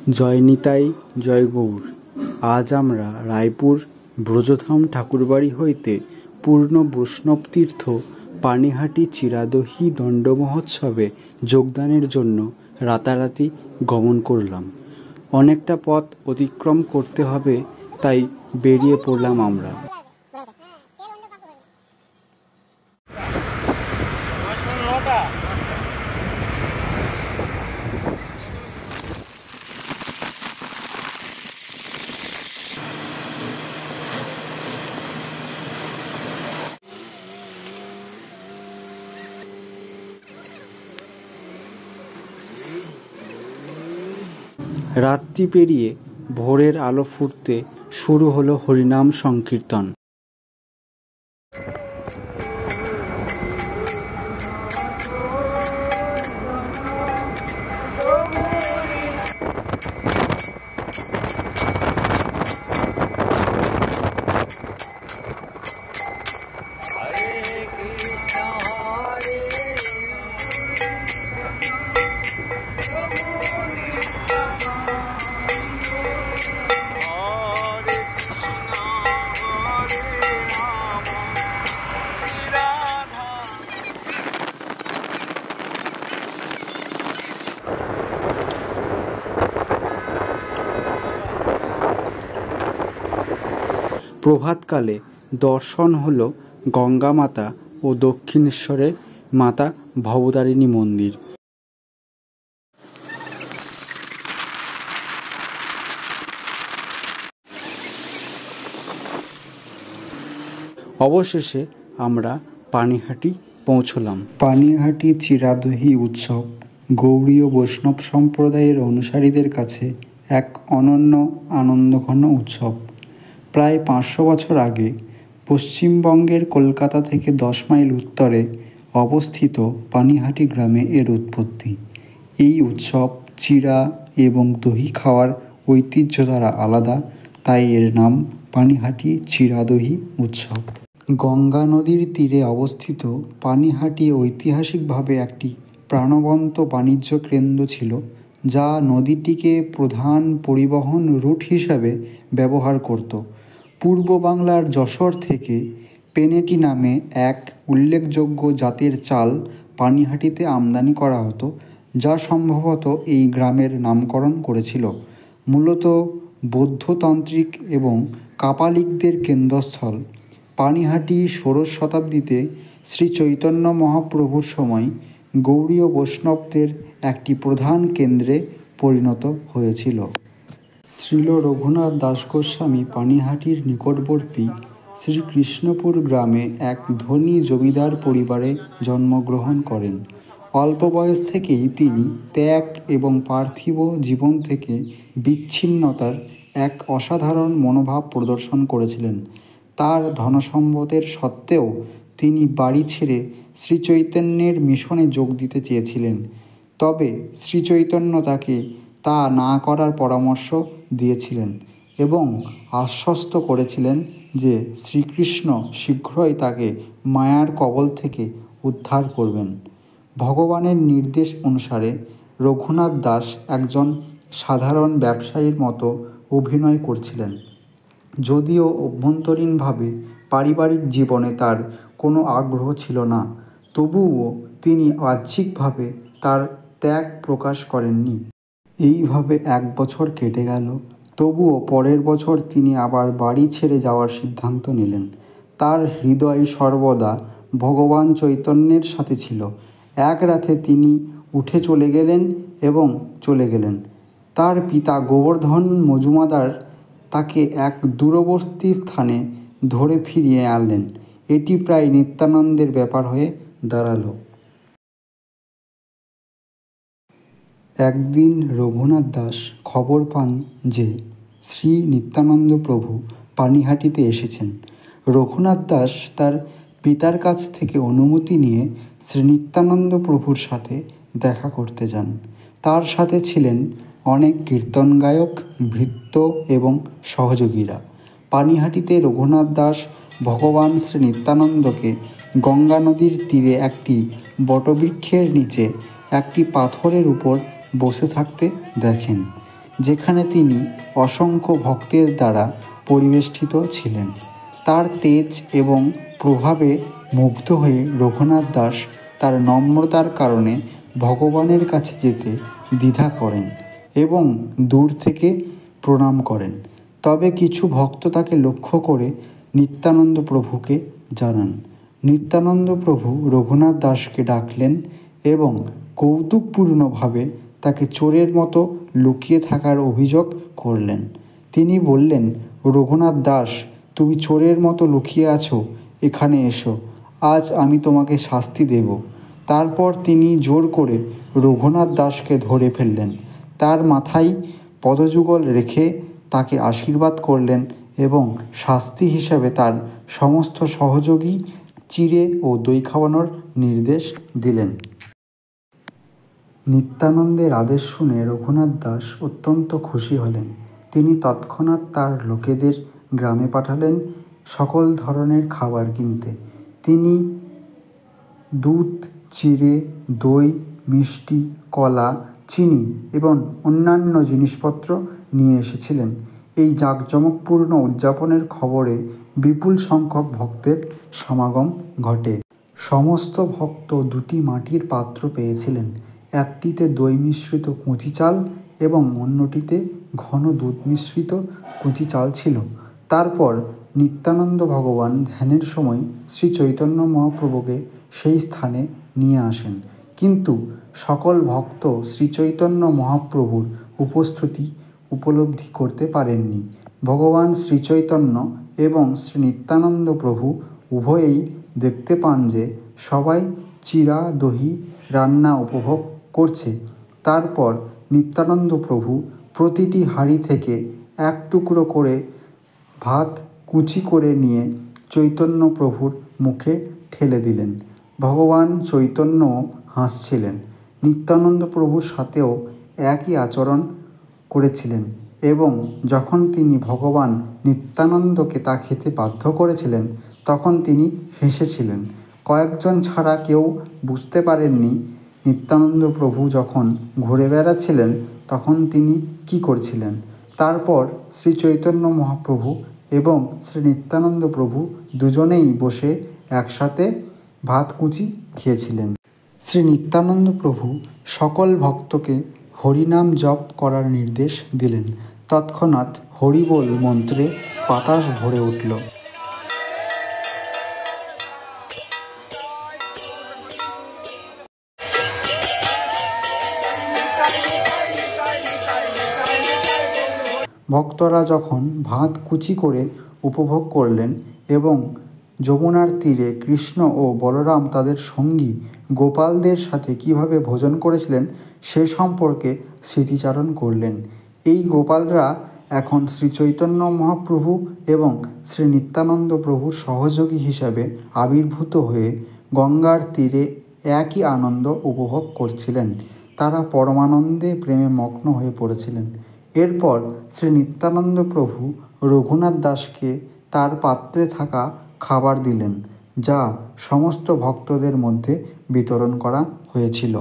জয় নিতাই, জয় গৌর। আজ আমরা রায়পুর ব্রজধাম ঠাকুরবাড়ি হইতে পূর্ণ বৈষ্ণবতীর্থ পানিহাটি চিরাদহী দণ্ড মহোৎসবে যোগদানের জন্য রাতারাতি গমন করলাম। অনেকটা পথ অতিক্রম করতে হবে, তাই বেরিয়ে পড়লাম আমরা। রাত্রি পেরিয়ে ভোরের আলো ফুটতে শুরু হলো হরিনাম সংকীর্তন। প্রভাতকালে দর্শন হল গঙ্গা মাতা ও দক্ষিণেশ্বরে মাতা ভবতারিণী মন্দির। অবশেষে আমরা পানিহাটি পৌঁছলাম। পানিহাটি চিরাদহী উৎসব গৌড়ীয় বৈষ্ণব সম্প্রদায়ের অনুসারীদের কাছে এক অনন্য আনন্দঘন উৎসব। প্রায় 500 বছর আগে পশ্চিমবঙ্গের কলকাতা থেকে 10 মাইল উত্তরে অবস্থিত পানিহাটি গ্রামে এর উৎপত্তি। এই উৎসব চিরা এবং দহি খাওয়ার ঐতিহ্য দ্বারা আলাদা, তাই এর নাম পানিহাটি চিরাদহী উৎসব। গঙ্গা নদীর তীরে অবস্থিত পানিহাটি ঐতিহাসিকভাবে একটি প্রাণবন্ত বাণিজ্য কেন্দ্র ছিল, যা নদীটিকে প্রধান পরিবহন রুট হিসাবে ব্যবহার করত। পূর্ব বাংলার যশোর থেকে পেনেটি নামে এক উল্লেখযোগ্য জাতের চাল পানিহাটিতে আমদানি করা হতো, যা সম্ভবত এই গ্রামের নামকরণ করেছিল। মূলত বৌদ্ধতান্ত্রিক এবং কাপালিকদের কেন্দ্রস্থল, পানিহাটি ষোড়শ শতাব্দীতে শ্রী চৈতন্য মহাপ্রভুর সময় গৌড়ীয় বৈষ্ণবদের একটি প্রধান কেন্দ্রে পরিণত হয়েছিল। শ্রীল রঘুনাথ দাস গোস্বামী পানিহাটির নিকটবর্তী শ্রীকৃষ্ণপুর গ্রামে এক ধনী জমিদার পরিবারে জন্মগ্রহণ করেন। অল্প বয়স থেকেই তিনি ত্যাগ এবং পার্থিব জীবন থেকে বিচ্ছিন্নতার এক অসাধারণ মনোভাব প্রদর্শন করেছিলেন। তার ধনসম্পদের সত্ত্বেও তিনি বাড়ি ছেড়ে শ্রীচৈতন্যের মিশনে যোগ দিতে চেয়েছিলেন, তবে শ্রীচৈতন্য তাকে তা না করার পরামর্শ দিয়েছিলেন এবং আশ্বস্ত করেছিলেন যে শ্রীকৃষ্ণ শীঘ্রই তাকে মায়ার কবল থেকে উদ্ধার করবেন। ভগবানের নির্দেশ অনুসারে রঘুনাথ দাস একজন সাধারণ ব্যবসায়ীর মতো অভিনয় করছিলেন। যদিও অভ্যন্তরীণভাবে পারিবারিক জীবনে তার কোনো আগ্রহ ছিল না, তবুও তিনি বাহ্যিকভাবে তার ত্যাগ প্রকাশ করেননি। এইভাবে 1 বছর কেটে গেল, তবুও পরের বছর তিনি আবার বাড়ি ছেড়ে যাওয়ার সিদ্ধান্ত নিলেন। তার হৃদয় সর্বদা ভগবান চৈতন্যের সাথে ছিল। এক রাতে তিনি উঠে চলে গেলেন। তার পিতা গোবর্ধন মজুমদার তাকে এক দূরবর্তী স্থানে ধরে ফিরিয়ে আনলেন। এটি প্রায় নিত্যানন্দের ব্যাপার হয়ে দাঁড়ালো। একদিন রঘুনাথ দাস খবর পান যে শ্রী নিত্যানন্দ প্রভু পানিহাটিতে এসেছেন। রঘুনাথ দাস তার পিতার কাছ থেকে অনুমতি নিয়ে শ্রী নিত্যানন্দ প্রভুর সাথে দেখা করতে যান। তার সাথে ছিলেন অনেক কীর্তন গায়ক, ভৃত্য এবং সহযোগীরা। পানিহাটিতে রঘুনাথ দাস ভগবান শ্রী নিত্যানন্দকে গঙ্গা নদীর তীরে একটি বটবৃক্ষের নিচে একটি পাথরের উপর বসে থাকতে দেখেন। যেখানে তিনি অসংখ্য ভক্তের দ্বারা পরিবেষ্টিত ছিলেন। তার তেজ এবং প্রভাবে মুগ্ধ হয়ে রঘুনাথ দাস তার নম্রতার কারণে ভগবানের কাছে যেতে দ্বিধা করেন এবং দূর থেকে প্রণাম করেন। তবে কিছু ভক্ত তাকে লক্ষ্য করে নিত্যানন্দ প্রভুকে জানান। নিত্যানন্দ প্রভু রঘুনাথ দাসকে ডাকলেন এবং কৌতুকপূর্ণভাবে তাকে চোরের মতো লুকিয়ে থাকার অভিযোগ করলেন। তিনি বললেন, রঘুনাথ দাস, তুমি চোরের মতো লুকিয়ে আছো, এখানে এসো, আজ আমি তোমাকে শাস্তি দেব। তারপর তিনি জোর করে রঘুনাথ দাসকে ধরে ফেললেন। তার মাথায় পদযুগল রেখে তাকে আশীর্বাদ করলেন এবং শাস্তি হিসাবে তার সমস্ত সহযোগী চিড়ে ও দই খাওয়ানোর নির্দেশ দিলেন। নিত্যানন্দের আদেশ শুনে রঘুনাথ দাস অত্যন্ত খুশি হলেন। তিনি তৎক্ষণাৎ তার লোকেদের গ্রামে পাঠালেন সকল ধরনের খাবার কিনতে। তিনি দুধ, চিড়ে, দই, মিষ্টি, কলা, চিনি এবং অন্যান্য জিনিসপত্র নিয়ে এসেছিলেন। এই জাঁকজমকপূর্ণ উদযাপনের খবরে বিপুল সংখ্যক ভক্তের সমাগম ঘটে। সমস্ত ভক্ত দুটি মাটির পাত্র পেয়েছিলেন। একটিতে দই মিশ্রিত কুঁচি চাল এবং অন্যটিতে ঘন দুধ মিশ্রিত কুঁচি চাল ছিল। তারপর নিত্যানন্দ ভগবান ধ্যানের সময় শ্রী চৈতন্য মহাপ্রভুকে সেই স্থানে নিয়ে আসেন, কিন্তু সকল ভক্ত শ্রী চৈতন্য মহাপ্রভুর উপস্থিতি উপলব্ধি করতে পারেননি। ভগবান শ্রী চৈতন্য এবং শ্রী নিত্যানন্দ প্রভু উভয়েই দেখতে পান যে সবাই চিড়া দহি রান্না উপভোগ করছে। তারপর নিত্যানন্দ প্রভু প্রতিটি হাঁড়ি থেকে এক টুকরো করে ভাত কুচি করে নিয়ে চৈতন্য প্রভুর মুখে ঠেলে দিলেন। ভগবান চৈতন্যও হাসছিলেন। নিত্যানন্দ প্রভুর সাথেও একই আচরণ করেছিলেন এবং যখন তিনি ভগবান নিত্যানন্দকে তা খেতে বাধ্য করেছিলেন তখন তিনি হেসেছিলেন। কয়েকজন ছাড়া কেউ বুঝতে পারেননি নিত্যানন্দ প্রভু যখন ঘুরে বেড়াচ্ছিলেন তখন তিনি কী করছিলেন। তারপর শ্রী চৈতন্য মহাপ্রভু এবং শ্রী নিত্যানন্দ প্রভু দুজনেই বসে একসাথে ভাত কুচি খেয়েছিলেন। শ্রী নিত্যানন্দ প্রভু সকল ভক্তকে হরিনাম জপ করার নির্দেশ দিলেন। তৎক্ষণাৎ হরিবোল মন্ত্রে বাতাস ভরে উঠল। ভক্তরা যখন ভাত কুচি করে উপভোগ করলেন এবং যমুনার তীরে কৃষ্ণ ও বলরাম তাদের সঙ্গী গোপালদের সাথে কিভাবে ভোজন করেছিলেন সে সম্পর্কে স্মৃতিচারণ করলেন। এই গোপালরা এখন শ্রী চৈতন্য মহাপ্রভু এবং শ্রী নিত্যানন্দ প্রভুর সহযোগী হিসাবে আবির্ভূত হয়ে গঙ্গার তীরে একই আনন্দ উপভোগ করছিলেন। তারা পরমানন্দে প্রেমে মগ্ন হয়ে পড়েছিলেন। এরপর শ্রী নিত্যানন্দ প্রভু রঘুনাথ দাসকে তার পাত্রে থাকা খাবার দিলেন, যা সমস্ত ভক্তদের মধ্যে বিতরণ করা হয়েছিল।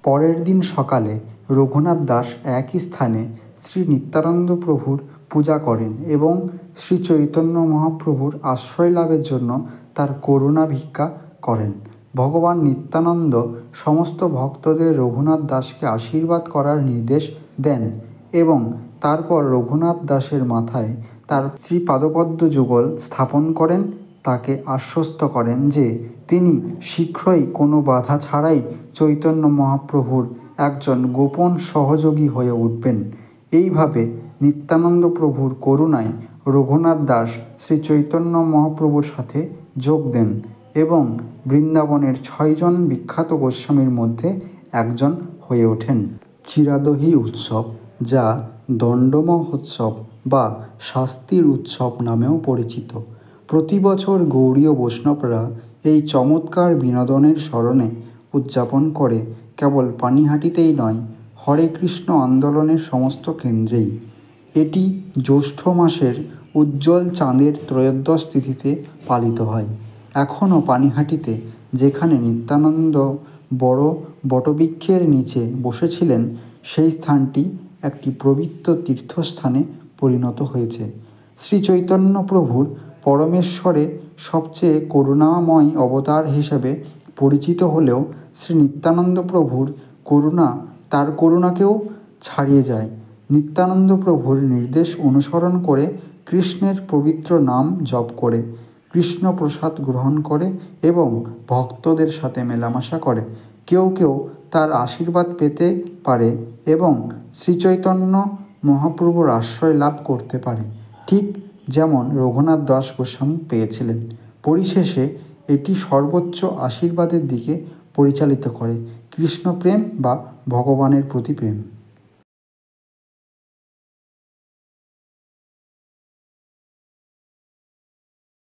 পরের দিন সকালে রঘুনাথ দাস একই স্থানে শ্রী নিত্যানন্দ প্রভুর পূজা করেন এবং শ্রী চৈতন্য মহাপ্রভুর আশ্রয় লাভের জন্য তার করুণা ভিক্ষা করেন। ভগবান নিত্যানন্দ সমস্ত ভক্তদের রঘুনাথ দাসকে আশীর্বাদ করার নির্দেশ দেন এবং তারপর রঘুনাথ দাসের মাথায় তার শ্রীপাদপদ্ম যুগল স্থাপন করেন। তাকে আশ্বস্ত করেন যে তিনি শীঘ্রই কোনো বাধা ছাড়াই চৈতন্য মহাপ্রভুর একজন গোপন সহযোগী হয়ে উঠবেন। এইভাবে নিত্যানন্দ প্রভুর করুণায় রঘুনাথ দাস শ্রী চৈতন্য মহাপ্রভুর সাথে যোগ দেন এবং বৃন্দাবনের 6 জন বিখ্যাত গোস্বামীর মধ্যে একজন হয়ে ওঠেন। চিরাদহি উৎসব, যা দণ্ড মহোৎসব বা শাস্তির উৎসব নামেও পরিচিত, প্রতি বছর গৌড়ীয় বৈষ্ণবরা এই চমৎকার বিনোদনের স্মরণে উদযাপন করে কেবল পানিহাটিতেই নয়, হরে কৃষ্ণ আন্দোলনের সমস্ত কেন্দ্রেই। এটি জ্যৈষ্ঠ মাসের উজ্জ্বল চাঁদের ত্রয়োদশ তিথিতে পালিত হয়। এখনও পানিহাটিতে যেখানে নিত্যানন্দ বড় বটবৃক্ষের নিচে বসেছিলেন সেই স্থানটি একটি পবিত্র তীর্থস্থানে পরিণত হয়েছে। শ্রী চৈতন্য প্রভুর পরমেশ্বরে সবচেয়ে করুণাময় অবতার হিসেবে পরিচিত হলেও শ্রী নিত্যানন্দ প্রভুর করুণা তার করুণাকেও ছাড়িয়ে যায়। নিত্যানন্দ প্রভুর নির্দেশ অনুসরণ করে কৃষ্ণের পবিত্র নাম জপ করে, কৃষ্ণ প্রসাদ গ্রহণ করে এবং ভক্তদের সাথে মেলামেশা করে। কেউ কেউ তার আশীর্বাদ পেতে পারে এবং শ্রীচৈতন্য মহাপ্রভুর আশ্রয় লাভ করতে পারে, ঠিক যেমন রঘুনাথ দাস গোস্বামী পেয়েছিলেন। পরিশেষে এটি সর্বোচ্চ আশীর্বাদের দিকে পরিচালিত করে, কৃষ্ণপ্রেম বা ভগবানের প্রতি প্রেম।